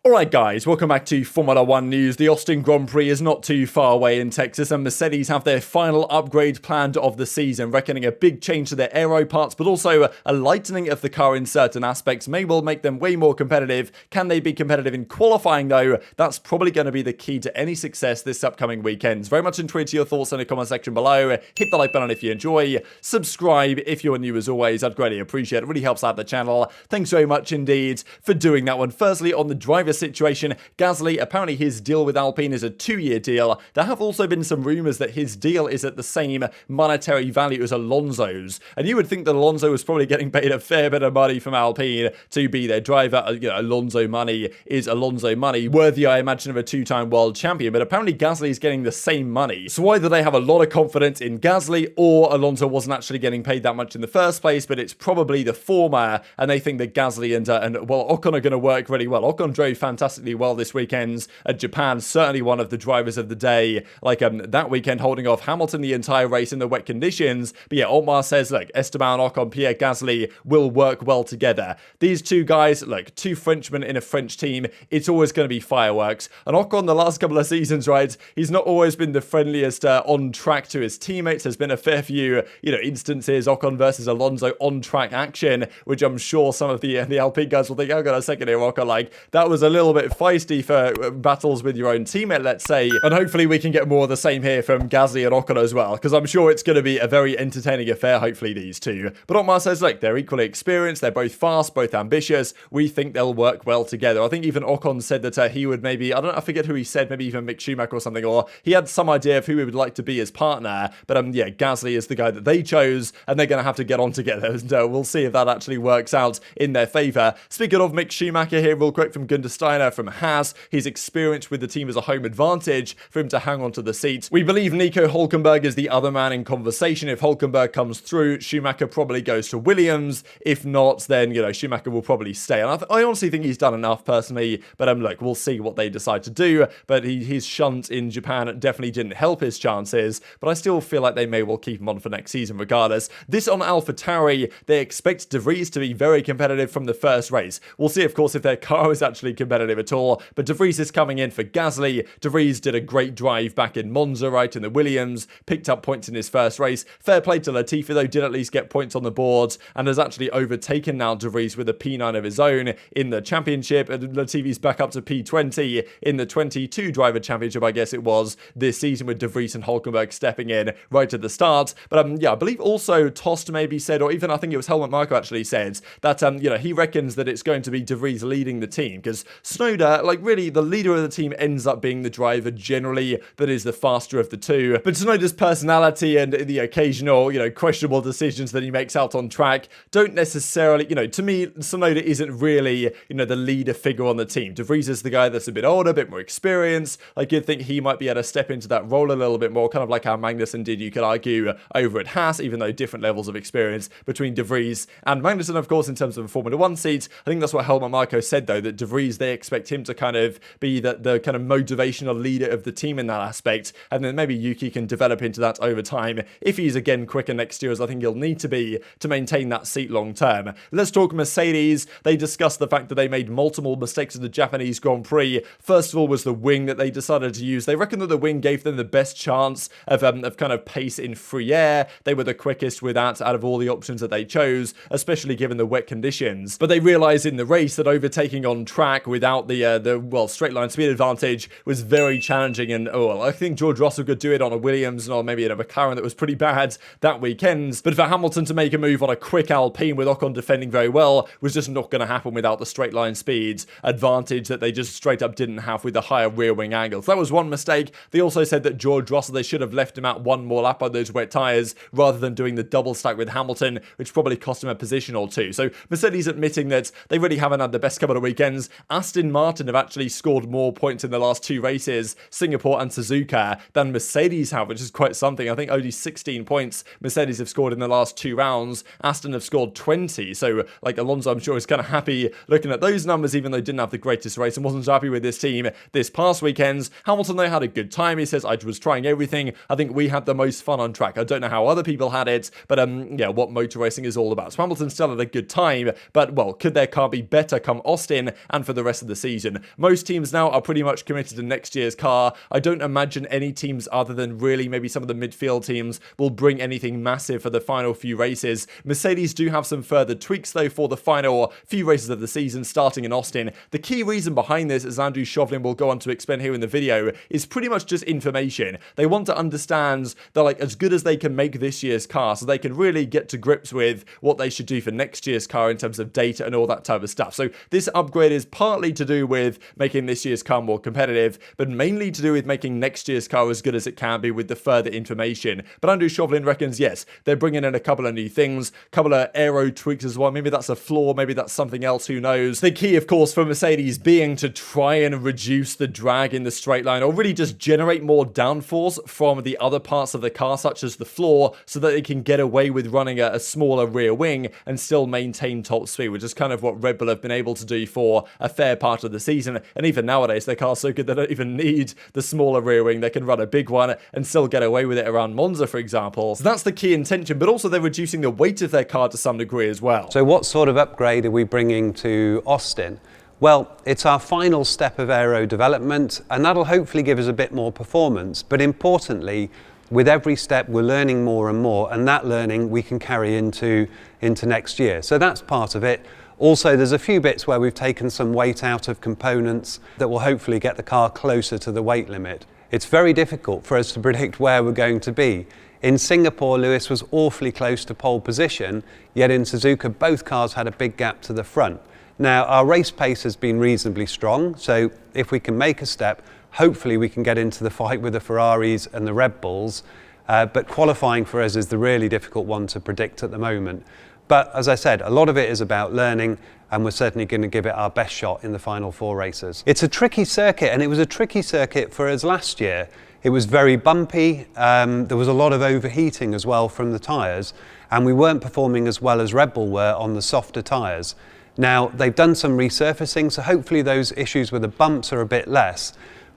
Alright guys, welcome back to Formula 1 news. The Austin Grand Prix is not too far away in Texas, and Mercedes have their final upgrade planned of the season, reckoning a big change to their aero parts, but also a lightening of the car in certain aspects may well make them way more competitive. Can they be competitive in qualifying though? That's probably going to be the key to any success this upcoming weekend. Very much intrigued to your thoughts in the comment section below. Hit the like button if you enjoy. Subscribe if you're new as always. I'd greatly appreciate it. It really helps out the channel. Thanks very much indeed for doing that one. Firstly, on the driver situation, Gasly, apparently his deal with Alpine is a 2-year deal. There have also been some rumours that his deal is at the same monetary value as Alonso's, and you would think that Alonso was probably getting paid a fair bit of money from Alpine to be their driver. Alonso money is Alonso money, worthy, I imagine, of a 2-time world champion, but apparently Gasly is getting the same money. So either they have a lot of confidence in Gasly, or Alonso wasn't actually getting paid that much in the first place, but it's probably the former, and they think that Gasly and Ocon are going to work really well. Ocon drove fantastically well this weekend at Japan, certainly one of the drivers of the day, that weekend holding off Hamilton the entire race in the wet conditions. But yeah, Otmar says, look, Esteban Ocon, Pierre Gasly will work well together. These two guys, look, two Frenchmen in a French team, it's always going to be fireworks. And Ocon, the last couple of seasons, right, he's not always been the friendliest on track to his teammates. There's been a fair few, instances, Ocon versus Alonso on track action, which I'm sure some of the Alpine guys will think, oh, got a second here, Ocon, that was a little bit feisty for battles with your own teammate, let's say, and hopefully we can get more of the same here from Gasly and Ocon as well, because I'm sure it's going to be a very entertaining affair, hopefully, these two. But Otmar says, look, they're equally experienced, they're both fast, both ambitious, we think they'll work well together. I think even Ocon said that he would maybe, I forget who he said, maybe even Mick Schumacher or something, or he had some idea of who he would like to be his partner, but yeah, Gasly is the guy that they chose, and they're going to have to get on together, and we'll see if that actually works out in their favour. Speaking of Mick Schumacher here, real quick, from Gunter Steiner from Haas, his experience with the team is a home advantage for him to hang on to the seat. We believe Nico Hülkenberg is the other man in conversation. If Hülkenberg comes through, Schumacher probably goes to Williams. If not, then, Schumacher will probably stay. And I honestly think he's done enough, personally, but look, we'll see what they decide to do. But his shunt in Japan definitely didn't help his chances, but I still feel like they may well keep him on for next season regardless. This on Alpha Tauri, they expect De Vries to be very competitive from the first race. We'll see, of course, if their car is actually competitive at all, but De Vries is coming in for Gasly. De Vries did a great drive back in Monza, right, in the Williams, picked up points in his first race. Fair play to Latifi, though, did at least get points on the board, and has actually overtaken now De Vries with a P9 of his own in the championship, and Latifi's back up to P20 in the 22 driver championship, I guess it was, this season, with De Vries and Hülkenberg stepping in right at the start. But yeah, I believe also Tost maybe said, or even I think it was Helmut Marko actually said, that he reckons that it's going to be De Vries leading the team, because Tsunoda, really the leader of the team ends up being the driver generally that is the faster of the two. But Tsunoda's personality and the occasional, questionable decisions that he makes out on track don't necessarily, to me, Tsunoda isn't really, the leader figure on the team. De Vries is the guy that's a bit older, a bit more experienced. You'd think he might be able to step into that role a little bit more, kind of like how Magnussen did, you could argue, over at Haas, even though different levels of experience between De Vries and Magnussen, of course, in terms of a Formula 1 seat. I think that's what Helmut Marko said, though, that De Vries, they expect him to kind of be the kind of motivational leader of the team in that aspect, and then maybe Yuki can develop into that over time if he's again quicker next year, as I think he'll need to be to maintain that seat long term. Let's talk Mercedes. They discussed the fact that they made multiple mistakes in the Japanese Grand Prix. First of all was the wing that they decided to use. They reckon that the wing gave them the best chance of kind of pace in free air. They were the quickest with that out of all the options that they chose, especially given the wet conditions. But they realized in the race that overtaking on track without the straight line speed advantage was very challenging, and I think George Russell could do it on a Williams or maybe in a McLaren that was pretty bad that weekend. But for Hamilton to make a move on a quick Alpine with Ocon defending very well was just not going to happen without the straight line speed advantage that they just straight up didn't have with the higher rear wing angles. That was one mistake. They also said that George Russell, they should have left him out one more lap on those wet tyres rather than doing the double stack with Hamilton, which probably cost him a position or two. So Mercedes admitting that they really haven't had the best couple of weekends. Aston Martin have actually scored more points in the last two races, Singapore and Suzuka, than Mercedes have, which is quite something. I think only 16 points Mercedes have scored in the last two rounds. Aston have scored 20. So, Alonso, I'm sure, is kind of happy looking at those numbers, even though he didn't have the greatest race and wasn't so happy with this team this past weekend. Hamilton, though, had a good time. He says, I was trying everything. I think we had the most fun on track. I don't know how other people had it, but yeah, what motor racing is all about. So Hamilton still had a good time, but, well, could their car be better come Austin and for the rest rest of the season. Most teams now are pretty much committed to next year's car. I don't imagine any teams other than really maybe some of the midfield teams will bring anything massive for the final few races. Mercedes do have some further tweaks though for the final few races of the season, starting in Austin. The key reason behind this, as Andrew Chauvelin will go on to explain here in the video, is pretty much just information. They want to understand that like as good as they can make this year's car, so they can really get to grips with what they should do for next year's car in terms of data and all that type of stuff. So this upgrade is partly to do with making this year's car more competitive, but mainly to do with making next year's car as good as it can be with the further information. But Andrew Chauvelin reckons, yes, they're bringing in a couple of new things, a couple of aero tweaks as well. Maybe that's a flaw, maybe that's something else, who knows. The key, of course, for Mercedes being to try and reduce the drag in the straight line, or really just generate more downforce from the other parts of the car, such as the floor, so that they can get away with running a smaller rear wing and still maintain top speed, which is kind of what Red Bull have been able to do for a fair part of the season. And even nowadays, their car's so good they don't even need the smaller rear wing. They can run a big one and still get away with it around Monza, for example. So that's the key intention, but also they're reducing the weight of their car to some degree as well. So what sort of upgrade are we bringing to Austin? Well, it's our final step of aero development, and that'll hopefully give us a bit more performance. But importantly, with every step, we're learning more and more, and that learning we can carry into next year. So that's part of it. Also, there's a few bits where we've taken some weight out of components that will hopefully get the car closer to the weight limit. It's very difficult for us to predict where we're going to be. In Singapore, Lewis was awfully close to pole position, yet in Suzuka, both cars had a big gap to the front. Now, our race pace has been reasonably strong, so if we can make a step, hopefully we can get into the fight with the Ferraris and the Red Bulls, but qualifying for us is the really difficult one to predict at the moment. But as I said, a lot of it is about learning, and we're certainly going to give it our best shot in the final 4 races. It's a tricky circuit, and it was a tricky circuit for us last year. It was very bumpy, there was a lot of overheating as well from the tyres, and we weren't performing as well as Red Bull were on the softer tyres. Now, they've done some resurfacing, so hopefully those issues with the bumps are a bit less.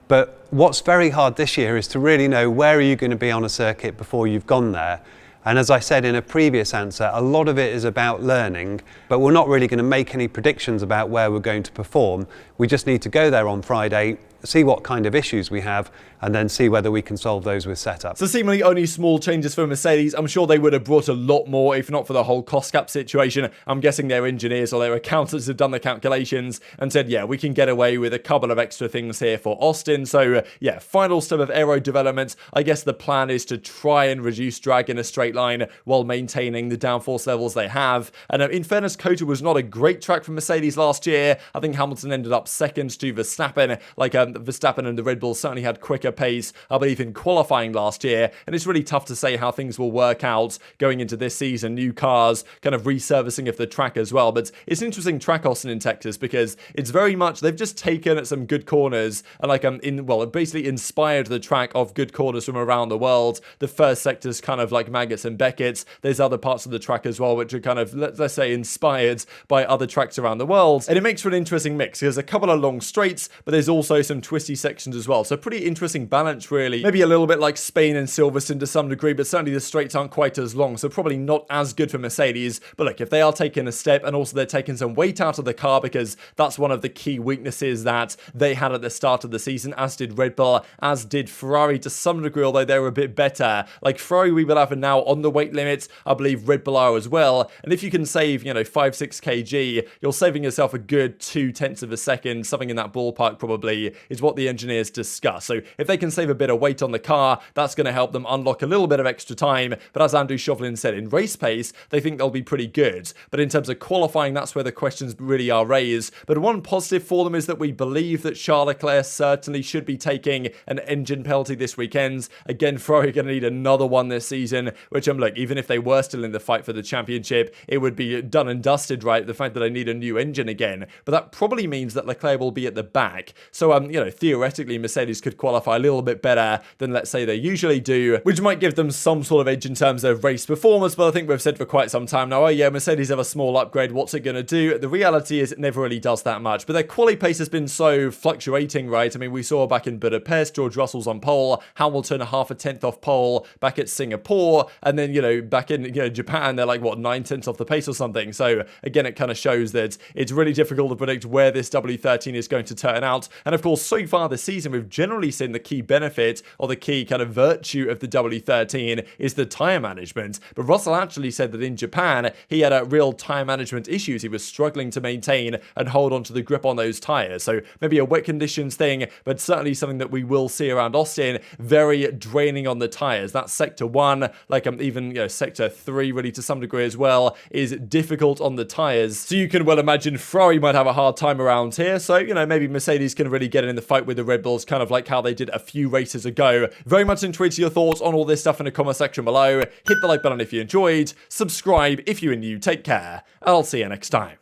But what's very hard this year is to really know where are you going to be on a circuit before you've gone there. And as I said in a previous answer, a lot of it is about learning, but we're not really going to make any predictions about where we're going to perform. We just need to go there on Friday, see what kind of issues we have, and then see whether we can solve those with setup. So seemingly only small changes for Mercedes. I'm sure they would have brought a lot more if not for the whole cost cap situation. I'm guessing their engineers or their accountants have done the calculations and said, yeah, we can get away with a couple of extra things here for Austin. So yeah, final step of aero development. I guess the plan is to try and reduce drag in a straight line while maintaining the downforce levels they have. And in fairness, Kota was not a great track for Mercedes last year. I think Hamilton ended up second to Verstappen. Verstappen and the Red Bull certainly had quicker pace, I believe, in qualifying last year, and it's really tough to say how things will work out going into this season. New cars, kind of resurfacing of the track as well, but it's an interesting track, Austin in Texas, because it's very much, they've just taken some good corners and basically inspired the track of good corners from around the world. The first sector's kind of like Maggots and Beckett's. There's other parts of the track as well which are kind of, let's say, inspired by other tracks around the world, and it makes for an interesting mix. There's a couple of long straights, but there's also some twisty sections as well, so pretty interesting balance really. Maybe a little bit like Spain and Silverstone to some degree, but certainly the straights aren't quite as long, so probably not as good for Mercedes. But look, if they are taking a step, and also they're taking some weight out of the car, because that's one of the key weaknesses that they had at the start of the season, as did Red Bull, as did Ferrari to some degree, although they were a bit better. Like Ferrari, we will have now on the weight limits. I believe Red Bull are as well, and if you can save 5-6 kg, you're saving yourself a good 0.2 of a second, something in that ballpark probably is what the engineers discuss. So if they can save a bit of weight on the car, that's going to help them unlock a little bit of extra time. But as Andrew Chauvelin said, in race pace, they think they'll be pretty good. But in terms of qualifying, that's where the questions really are raised. But one positive for them is that we believe that Charles Leclerc certainly should be taking an engine penalty this weekend. Again, Ferrari are going to need another one this season, which look, even if they were still in the fight for the championship, it would be done and dusted, right? The fact that I need a new engine again. But that probably means that Leclerc will be at the back. So, theoretically Mercedes could qualify a little bit better than, let's say, they usually do, which might give them some sort of edge in terms of race performance. But I think we've said for quite some time now, oh yeah, Mercedes have a small upgrade, what's it going to do? The reality is it never really does that much. But their quali pace has been so fluctuating, right? I mean, we saw back in Budapest, George Russell's on pole, Hamilton half a tenth off pole back at Singapore, and then, back in, Japan, they're like, what, 9/10 off the pace or something. So again, it kind of shows that it's really difficult to predict where this W13 is going to turn out. And of course, so far this season, we've generally seen the key benefit or the key kind of virtue of the W13 is the tyre management. But Russell actually said that in Japan, he had a real tyre management issues. He was struggling to maintain and hold on to the grip on those tyres. So maybe a wet conditions thing, but certainly something that we will see around Austin, very draining on the tyres. That sector 1, like even sector 3 really to some degree as well, is difficult on the tyres. So you can well imagine Ferrari might have a hard time around here. So, maybe Mercedes can really get in the fight with the Red Bulls, kind of like how they did a few races ago. Very much intrigued your thoughts on all this stuff in the comment section below. Hit the like button if you enjoyed. Subscribe if you are new. Take care. I'll see you next time.